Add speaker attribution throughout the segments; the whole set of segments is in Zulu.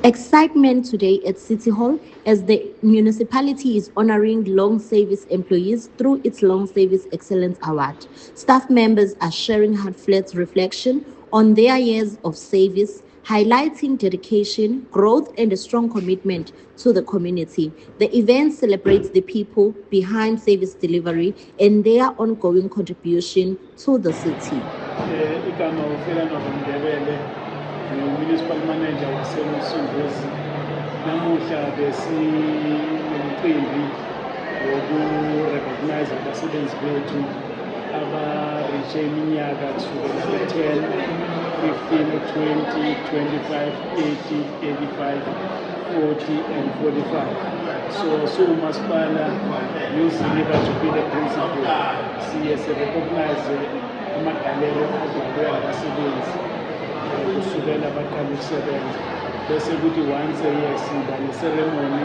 Speaker 1: Excitement today at City Hall as the municipality is honoring long service employees through its Long Service Excellence Award. Staff members are sharing heartfelt reflection on their years of service, highlighting dedication, growth, and a strong commitment to the community. The event celebrates the people behind service delivery and their ongoing contribution to the city.
Speaker 2: igama ufela noVundebele municipal manager waseMsunduzi. Namuhla besinomcimbi wokurecognize abasebenzi bethu abarishe iminyaka kusukela ku-10, 15, 20, 25, 80, 85, 40 and 45. So umasipala using to be the principal siye sirecognize amagalelo adlalwe abasebenzi kusukela baqala ukusebenza bese kuthi once a year siba ne-ceremony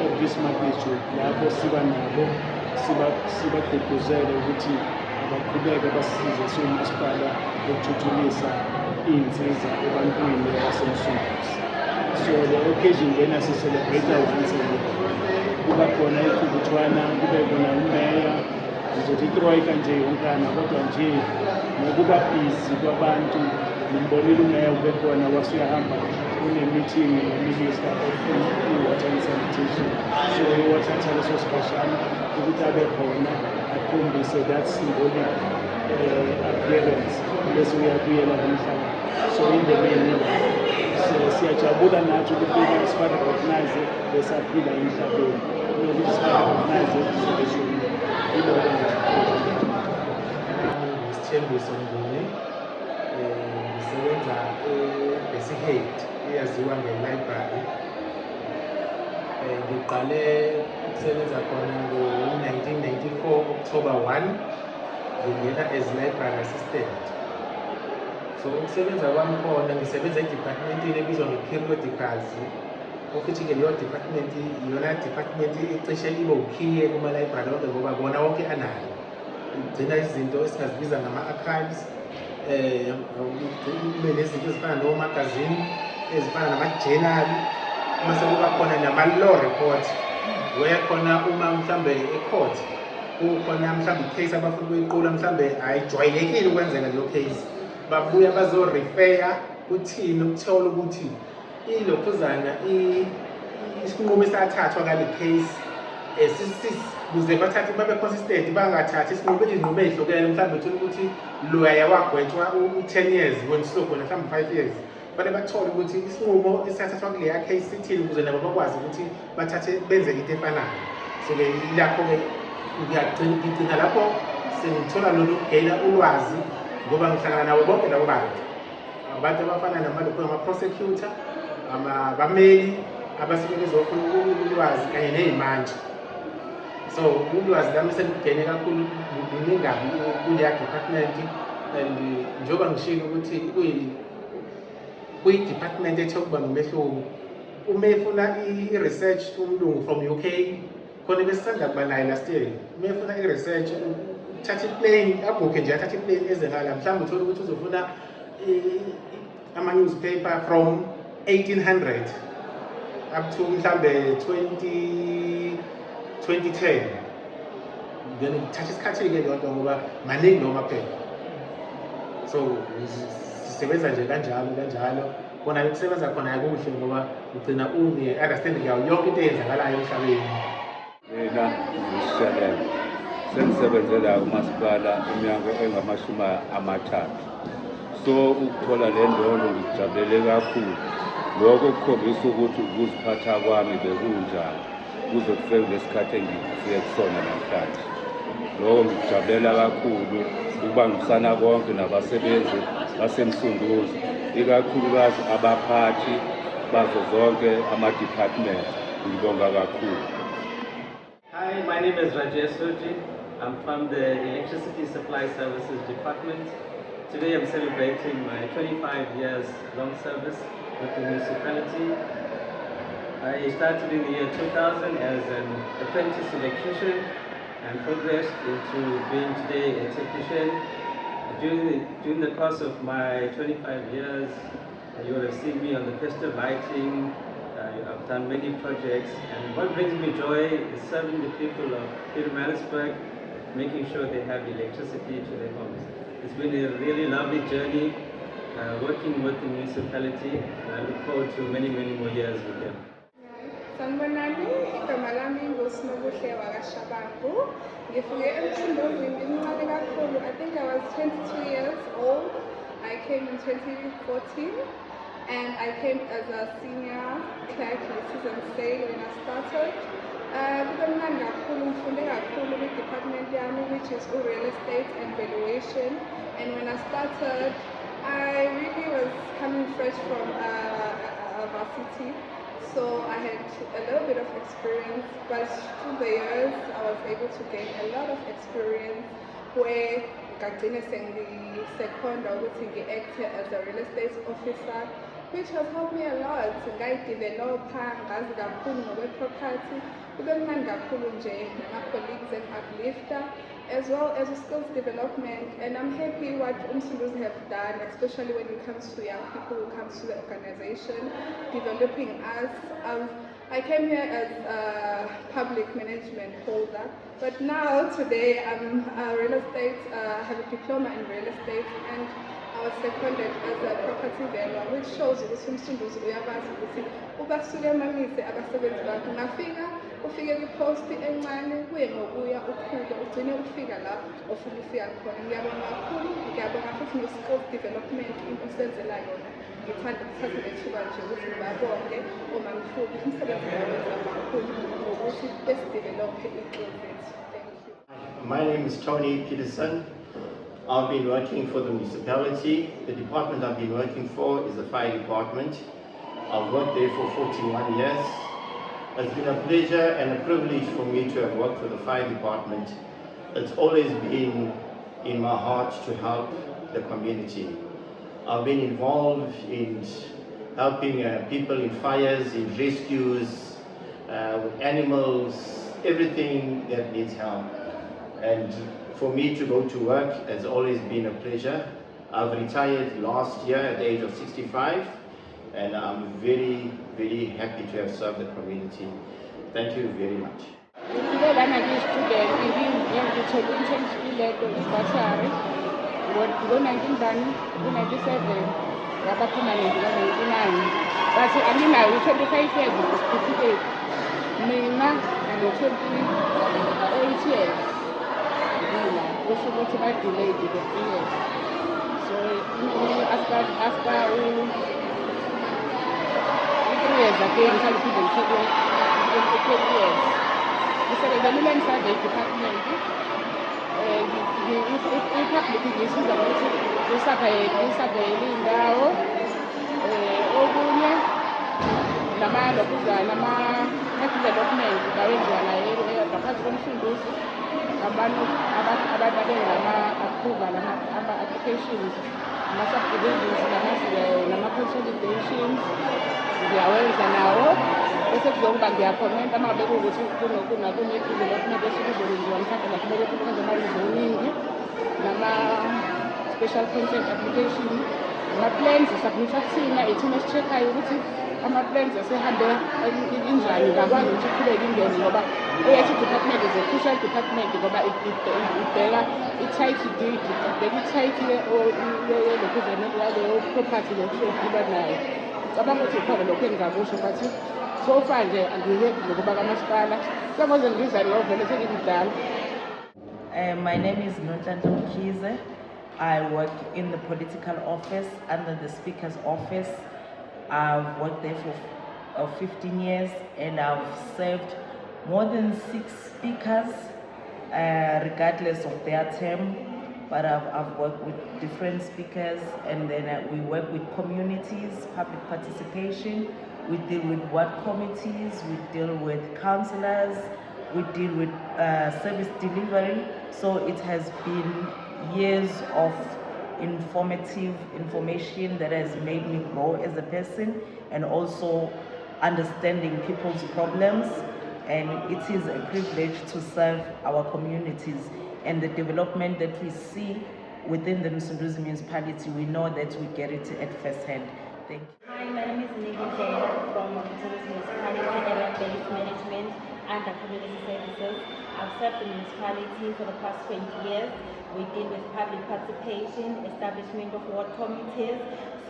Speaker 2: of this magnitude lapho siba nabo sibagqugquzele ukuthi abaqhubeke basisize siwumasipala ukuthuthukisa iy'nsiza ebantwini basemsunduzi. So the occasion lena si-celebrate once a year. Kuba khona iqhubuthwana, kube khona umeya, ngizothi itroika nje yonkana, kodwa nje ngokuba busy kwabantu nimbonile umeya ube khona wasuyahamba une-meeting ne-minister of water and sanitation. So iwathatha leso sikhashana ukuthi abe khona akhombise that symbolic appearance bese uyabuyela kumhlaba. So in the main siyajabula nathi ukuthi siba-recognize besaphila emhlabeni nokuthi siba-recognize ezishoni
Speaker 3: Sithembiso Nguni, ngisebenza e-Basic eyaziwa nge-library. Ngiqale ukusebenza khona ngo-1994 October 1, ngingena as library assistant. So ukusebenza kwami khona ngisebenza e-departmentini ebizwa nge-periodicals, ukuthi-ke leyo department iyona department icishe ibe ukhiye kuma-library onke ngoba bona wonke anayo. Igcina izinto esingazibiza ngama-archives, kube nezinto ezifana nomagazini, ezifana nama-journal, uma sekuba khona nama-law report, where khona uma mhlambe e-court kukhona mhlambe i-case abafuna ukuyiqula mhlambe ayijwayelekile ukwenzeka leyo case, babuya bazo-refer kuthini ukuthola ukuthi ilokhuzana isinqumo esathathwa ngale case ukuze bathathe babe consistent, bangathathi izinqumo ezihlukene. Mhlawumbe uthola ukuthi lawyer wagwetshwa u-10 years when sizokhona mhlawumbe 5 years, fanele bathole ukuthi isinqumo esathathwa kuleya case sithini ukuze nabo bakwazi ukuthi bathathe benze into efanayo. So-ke lapho-ke ngigcina lapho sengithola lolu gaina ulwazi ngoba ngihlangana nabo bonke labo abantu abafana nama-prosecutor, abameli abasuke bezofuna ulwazi kanye ney'manje. So ulwazi lami selugene kakhulu luningabi kuleya department, and njengoba ngishilo ukuthi kuyi-department ethe ukuba nomehluko. Uma efuna i-research umlungu from UK khona besisanda kuba naye last year, uma efuna i-research uthatha i-plane abhukhe nje athatha i-plane eze ngala, mhlawumbe uthole ukuthi uzofuna ama-newspaper from 1800 up to mhlambe 2010. Then ngithatha isikhathi-ke yodwa ngoba maningi lawo maphepha. So sisebenza nje kanjalo khona ukusebenza khona kuhle ngoba ugcina une-understanding yayo yonke into eyenzakalayo emhlabeni.
Speaker 4: Mina ngizishalela sengisebenzela umasipala iminyaka engama-30. So ukuthola le ndondo ngijabulele kakhulu. Lokho kukhombisa ukuthi ukuziphatha kwami bekunjani kuze kufike lesikhathi engifike kusona namhlanje. Lokho ngikujabulela kakhulu ukubambisana konke nabasebenzi basemsunduzi, ikakhulukazi abaphathi bazo zonke ama-department. Ngibonga kakhulu.
Speaker 5: Hi, my name is Rajesh Soji. I'm from the Electricity Supply Services Department. Today I'm celebrating my 25 years long service with the municipality. I started in the year 2000 as an apprentice electrician and progressed into being today a technician. During the course of my 25 years, you will have seen me on the festive lighting, I've done many projects, and what brings me joy is serving the people of Pietermaritzburg, making sure they have electricity to their homes. It's been a really lovely journey working with the municipality, and I look forward to many, many more years with them.
Speaker 6: Sanibonani, igama lami nguSinobuhle wakwaShabangu. Ngifike eMsindozini ngimncane kakhulu. I think I was 22 years old. I came in 2014 and I came as a senior clerk season sale when I started. Kube mnandi kakhulu, ngifunde kakhulu kwi-department yami, which is real estate and valuation. And when I started, I really was coming fresh from varsity. So I had a little bit of experience, but through the years I was able to gain a lot of experience where ngagcine sengisekhonda ukuthi ngi-acte as a real estate officer, which has helped me a lot. Ngayidevelopha, ngazi kakhulu ngokwe-property. Kube mnandi kakhulu nje nama-colleagues and uplifter, as well as skills development. And I'm happy what Umsunduzi have done, especially when it comes to young people who comes to the organization, developing us. I came here as a public management holder, but now today I'm a real estate, I have a diploma in real estate, and I was seconded as a property valuer, which shows ukuthi Umsunduzi uyakwazi ukuthi ubasulemanise abasebenzi bakho. Ungafika ufike kwi-post encane, kuye ngokuya ukhule ugcine ufika la ofuna ufika khona. Ngiyabonga kakhulu, ngiyabonga futhi ne-skills development into osenzela yona. Ngithanda ukuthatha lethuba nje ukuthi ngibabonge uma ngifuna umsebenzi bawenza kakhulu ngokuthi besidevelophe iy'skills zethu. Thank you.
Speaker 7: My name is Tony Peterson. I've been working for the municipality. The department I've been working for is the fire department. I've worked there for 41 years. It's been a pleasure and a privilege for me to have worked for the fire department. It's always been in my heart to help the community. I've been involved in helping people in fires, in rescues, with animals, everything that needs help. And for me to go to work has always been a pleasure. I've retired last year at the age of 65, and I'm very, very happy to have served the community. Thank you very much.
Speaker 8: Ngo-1997 ngaba permanent ngo-99, but anginayo 25 years certificate. Mina ngino-28 years. Kusho ukuthi ba-delayed the 3 years. So after 3 years again, ngiphinde ngithathe 20 years. Ngisebenza e-Land Survey Department. I-public ngisiza ngokuthi ngisaveyele iy'ndawo, okunye nama-development bawenziwa nayo ngaphansi komsunduzi. Abantu abengama-approval, ama-applications, ama-subdivisions, nama-consolidations, ngiyawenza nawo. Bese kuzokuba ngiyakhomenta uma ngabe kuwukuthi kune-development esuke izokwenziwa mhlawumbe nakumele ukuthi kwenze ama-rezoning, nama-special consent application, ama-plans submit kuthina, ithina esishekhayo ukuthi ama-plans asehambe injani, ngakwazi ukuthi iqhubeke ingene ngoba eyethu department is a crucial department ngoba ibheka i-title deed, ibheka i-title yaleyo property leyo nayo. Ngicabanga ukuthi ikhona lokho engingakusho, but so far nje angihebi ngokuba kamasipala sekoze ngizali ovele sengimdala.
Speaker 9: My name is Nonhlanhla Mkhize. I work in the political office under the Speaker's office. I've worked there for 15 years and I've served more than 6 speakers, regardless of their term. But I've worked with different speakers, and then we work with communities, public participation. We deal with ward committees, we deal with councillors, we deal with service delivery. So it has been years of informative information that has made me grow as a person and also understanding people's problems. And it is a privilege to serve our communities, and the development that we see within the Msunduzi municipality, we know that we get it at first hand. Thank you.
Speaker 10: Hi, my name is Nikki Taylor from Pretoria Municipality Area-Based Management under Community Services. I've served the municipality for the past 20 years. We deal with public participation, establishment of ward committees.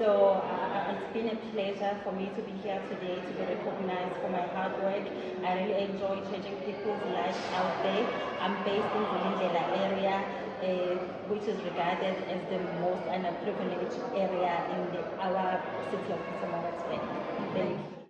Speaker 10: So it's been a pleasure for me to be here today to be recognized for my hard work. I really enjoy changing people's lives out there. I'm based in Vulindlela area, which is regarded as the most underprivileged area in our city of Pietermaritzburg. Thank you.